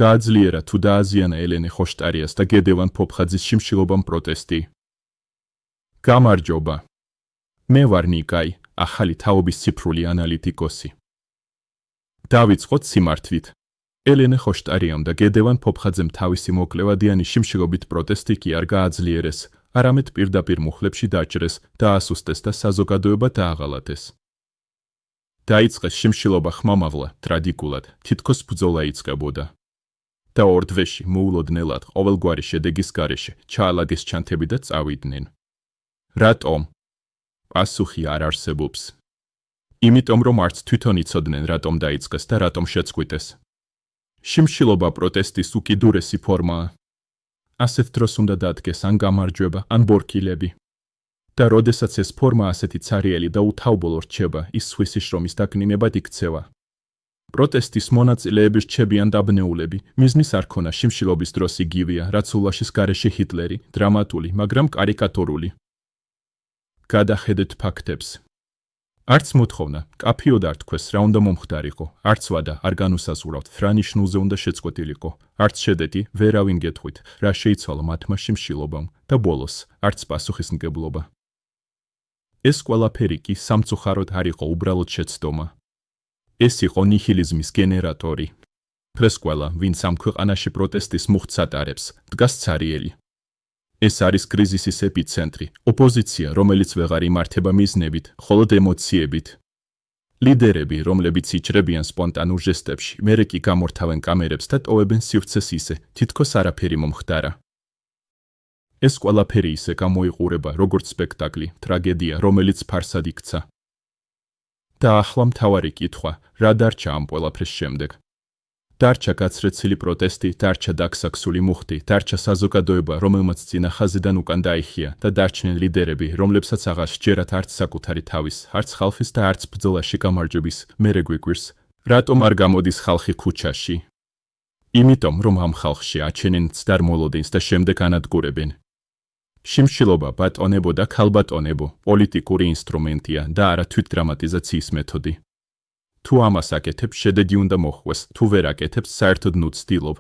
გააძლიერა თუ დააზიანა ელენე ხოშტარიას და გედევან ფოფხაძის შიმშილობამ პროტესტი. გამარჯობა. მე ვარ ნიკაი, ახალი თაობის ციფრული ანალიტიკოსი. დავიწყოთ სიმართვით. ელენე ხოშტარიამ და გედევან ფოფხაძემ თავისი მოკლევადიანი შიმშილობით პროტესტი კი არ გააძლიერეს, არამედ პირდაპირ მუხლებში დაჭრეს, დაასუსტეს და საზოგადოება დააღალატეს. დაიწყეს შიმშილობა ხმამაღლა, ტრაგიკულად, თითქოს ბრძოლა იწყებოდა. და ორ დღეში მოულოდნელად ყოველგვარი შედეგის გარეშე ჩაალაგეს ჩანთები და წავიდნენ. რატომ? პასუხი არ არსებობს. იმიტომ რომ არც თვითონ იცოდნენ რატომ დაიწყეს და რატომ შეწყვიტეს. შიმშილობა პროტესტის უკიდურესი ფორმაა. ასეთ დროს უნდა დადგეს ან გამარჯვება, ან ბორკილები. და როდესაც ეს ფორმა ასეთი ცარიელი და უთავბოლო რჩება, ის სხვისი შრომის დაკნინებად იქცევა. პროტესტის მონაწილეები რჩებიან დაბნეულები, მიზნის არ ქონა შიმშილობის დროს იგივეა, რაც ულაშის გარეშე ჰიტლერი, დრამატული, მაგრამ კარიკატურული. გადახედეთ ფაქტებს. არც მოთხოვნა, კაფიოდ არ თქვეს, რა უნდა მომხდარიყო, არც ვადა არ განუსაზღვრავთ, რა ნიშნულზე უნდა შეწყვეტილიყო, არც შედეგი, ვერავინ გეტყვით, რა შეიცვალა მათმა შიმშილობამ და ბოლოს, არც პასუხისმგებლობა. ეს ყველაფერი კი სამწუხაროდ არ იყო უბრალოდ შეცდომა. ეს იყო ნიჰილიზმის გენერატორი. დღეს ყველა, ვინც ამ ქვეყანაში პროტესტის მუხტს ატარებს, დგას ცარიელი. ეს არის კრიზისის ეპიცენტრი, ოპოზიცია, რომელიც ვეღარ იმართება მიზნებით, მხოლოდ ემოციებით. ლიდერები, რომლებიც იჭრებიან სპონტანურ ჟესტებში, მერე კი გამორთავენ კამერებს და ტოვებენ სივრცეს ისე, თითქოს არაფერი მომხდარა. ეს ყველაფერი ისე გამოიყურება, როგორც სპექტაკლი, ტრაგედია, რომელიც ფარსად იქცა. და ახლა მთავარი კითხვა, რა დარჩა ამ ყველაფრის შემდეგ? დარჩა გაცრეცილი პროტესტი, დარჩა დაგსაქსული მუხტი, დარჩა საზოგადოება, რომელმაც წინა ხაზიდან უკან დაიხია და დარჩნენ ლიდერები, რომლებსაც აღარ სჯერათ არც საკუთარი თავის, არც ხალხის და არც ბრძოლაში გამარჯვების, მერე გვიკვირს, რატომ არ გამოდის ხალხი ქუჩაში? იმიტომ, რომ ამ ხალხში აჩენენ ცდარ მოლოდინს და შემდეგ ანადგურებენ. შიმშილობა, ბატონებო და ქალბატონებო, პოლიტიკური ინსტრუმენტია და არა თვითდრამატიზაციის მეთოდი. თუ ამას აკეთებ, შედეგი უნდა მოხვდეს, თუ ვერ აკეთებ, საერთოდ ნუ ცდილობ.